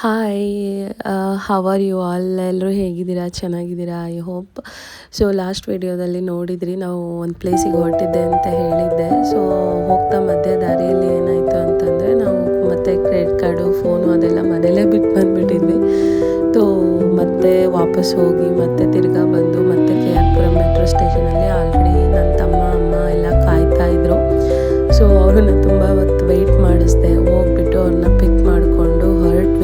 Hi, how are you all? ಎಲ್ಲರೂ ಹೇಗಿದ್ದೀರಾ? ಚೆನ್ನಾಗಿದ್ದೀರಾ? I hope. ಸೊ ಲಾಸ್ಟ್ ವಿಡಿಯೋದಲ್ಲಿ ನೋಡಿದ್ರಿ, ನಾವು ಒಂದು ಪ್ಲೇಸಿಗೆ ಹೊರಟಿದ್ದೆ ಅಂತ ಹೇಳಿದ್ದೆ. ಸೊ ಹೋಗ್ತಾ ಮಧ್ಯ ದಾರಿಯಲ್ಲಿ ಏನಾಯಿತು ಅಂತಂದರೆ, ನಾವು ಮತ್ತೆ ಕ್ರೆಡಿಟ್ ಕಾರ್ಡು, ಫೋನು ಅದೆಲ್ಲ ಮನೇಲೇ ಬಿಟ್ಟು ಬಂದುಬಿಟ್ಟಿದ್ವಿ. ಮತ್ತೆ ವಾಪಸ್ ಹೋಗಿ ಮತ್ತೆ ತಿರ್ಗಾ ಬಂದು ಮತ್ತೆ K R Puram metro ಸ್ಟೇಷನಲ್ಲಿ already ನನ್ನ ತಮ್ಮ ಅಮ್ಮ ಎಲ್ಲ ಕಾಯ್ತಾ ಇದ್ರು. ಸೊ ಅವ್ರನ್ನ ತುಂಬ ಹೊತ್ತು ವೆಯ್ಟ್ ಮಾಡಿಸ್ದೆ. ಹೋಗ್ಬಿಟ್ಟು ಅವ್ರನ್ನ ಪಿಕ್ ಮಾಡಿಕೊಂಡು ಹೊರಟ್ವಿ.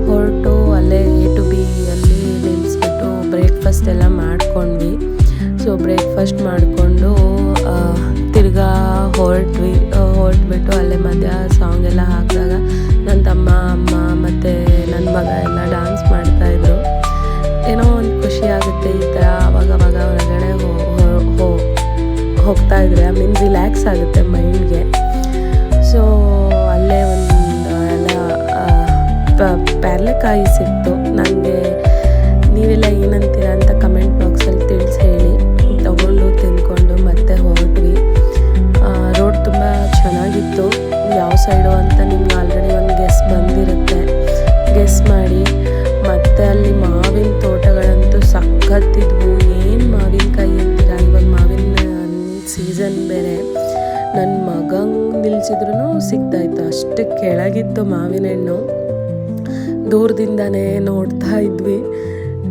ಹೊರಟು ಅಲ್ಲೇ ಎ ಟು ಬಿ ಅಲ್ಲಿ ನಿಲ್ಲಿಸ್ಬಿಟ್ಟು ಬ್ರೇಕ್ಫಾಸ್ಟ್ ಎಲ್ಲ ಮಾಡ್ಕೊಂಡ್ವಿ. ಸೊ ಬ್ರೇಕ್ಫಾಸ್ಟ್ ಮಾಡಿಕೊಂಡು ತಿರ್ಗಾ ಹೊರಟ್ಬಿಟ್ಟು ಅಲ್ಲೇ ಮಧ್ಯ ಸಾಂಗ್ ಎಲ್ಲ ಹಾಕಿದಾಗ ನನ್ನ ತಮ್ಮ ಅಮ್ಮ ಮತ್ತು ನನ್ನ ಮಗ ಎಲ್ಲ ಡ್ಯಾನ್ಸ್ ಮಾಡ್ತಾಯಿದ್ರು. ಏನೋ ಒಂದು ಖುಷಿ ಆಗುತ್ತೆ ಈ ಥರ ಅವಾಗವಾಗ ಹೊರಗಡೆ ಹೋಗ್ತಾ ಇದ್ರೆ. ರಿಲ್ಯಾಕ್ಸ್ ಆಗುತ್ತೆ ಮೈಂಡ್ಗೆ. ಸೊ ಅಲ್ಲೇ ಒಂದು ಎಲ್ಲ ಪೇರ್ಲೆಕಾಯಿ ಸಿಕ್ತು ನನಗೆ. ನೀವೆಲ್ಲ ಏನಂತೀರ ಅಂತ ಕಮೆಂಟ್ ಬಾಕ್ಸಲ್ಲಿ ತಿಳಿಸಿ ಹೇಳಿ. ತಗೊಂಡು ತಿಂದ್ಕೊಂಡು ಮತ್ತೆ ಹೊರಟ್ವಿ. ರೋಡ್ ತುಂಬ ಚೆನ್ನಾಗಿತ್ತು. ಯಾವ ಸೈಡು ಅಂತ ನಿಮ್ಗೆ ಆಲ್ರೆಡಿ ಒಂದು ಗೆಸ್ ಬಂದಿರುತ್ತೆ. ಗೆಸ್ ಮಾಡಿ. ಮತ್ತು ಅಲ್ಲಿ ಮಾವಿನ ತೋಟಗಳಂತೂ ಸಖತ್ತಿದ್ವು. ಏನು ಮಾವಿನಕಾಯಿ ಅಂತೀರ, ಇವಾಗ ಮಾವಿನ ಸೀಸನ್ ಬೇರೆ. ನನ್ನ ಮಗಂಗೆ ನಿಲ್ಸಿದ್ರು ಸಿಗ್ತಾಯಿತ್ತು, ಅಷ್ಟು ಕೆಳಗಿತ್ತು ಮಾವಿನ ಹಣ್ಣು. ದೂರದಿಂದನೇ ನೋಡ್ತಾ ಇದ್ವಿ.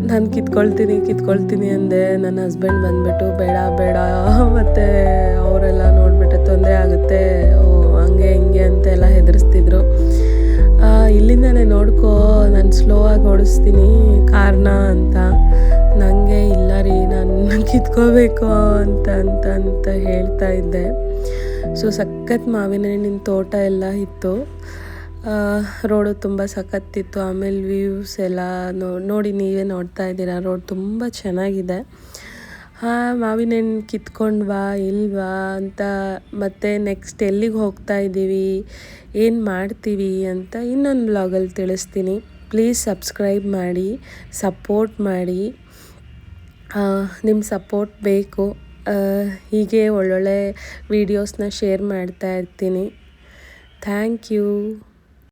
ನಾನು ಕಿತ್ಕೊಳ್ತೀನಿ ಅಂದೆ. ನನ್ನ ಹಸ್ಬೆಂಡ್ ಬಂದುಬಿಟ್ಟು ಬೇಡ ಮತ್ತು ಅವರೆಲ್ಲ ನೋಡಿಬಿಟ್ಟು ತೊಂದರೆ ಆಗುತ್ತೆ, ಹಂಗೆ ಹಿಂಗೆ ಅಂತೆಲ್ಲ ಹೆದರಿಸ್ತಿದ್ರು. ಇಲ್ಲಿಂದನೇ ನೋಡ್ಕೋ, ನಾನು ಸ್ಲೋ ಆಗಿ ಓಡಿಸ್ತೀನಿ ಕಾರ್ನ ಅಂತ. ನನಗೆ ಇಲ್ಲ ರೀ, ನಾನು ಕಿತ್ಕೋಬೇಕು ಅಂತ ಹೇಳ್ತಾ ಇದ್ದೆ. ಸೊ ಸಖತ್ ಮಾವಿನ ಹಣ್ಣಿನ ತೋಟ ಎಲ್ಲ ಇತ್ತು. ರೋಡು ತುಂಬ ಸಖತ್ತಿತ್ತು. ಆಮೇಲೆ ವ್ಯೂಸ್ ಎಲ್ಲ ನೋಡಿ ನೀವೇ ನೋಡ್ತಾ ಇದ್ದೀರಾ. ರೋಡ್ ತುಂಬ ಚೆನ್ನಾಗಿದೆ. ಮಾವಿನ ಹಣ್ಣು ಕಿತ್ಕೊಂಡ್ವಾ ಇಲ್ವಾ ಅಂತ, ಮತ್ತು ನೆಕ್ಸ್ಟ್ ಎಲ್ಲಿಗೆ ಹೋಗ್ತಾ ಇದ್ದೀವಿ, ಏನು ಮಾಡ್ತೀವಿ ಅಂತ ಇನ್ನೊಂದು ಬ್ಲಾಗಲ್ಲಿ ತಿಳಿಸ್ತೀನಿ. ಪ್ಲೀಸ್ ಸಬ್ಸ್ಕ್ರೈಬ್ ಮಾಡಿ, ಸಪೋರ್ಟ್ ಮಾಡಿ. ನಿಮ್ಮ ಸಪೋರ್ಟ್ ಬೇಕು. ಹೀಗೆ ಒಳ್ಳೊಳ್ಳೆ ವೀಡಿಯೋಸ್ನ ಶೇರ್ ಮಾಡ್ತಾ ಇರ್ತೀನಿ. Thank you.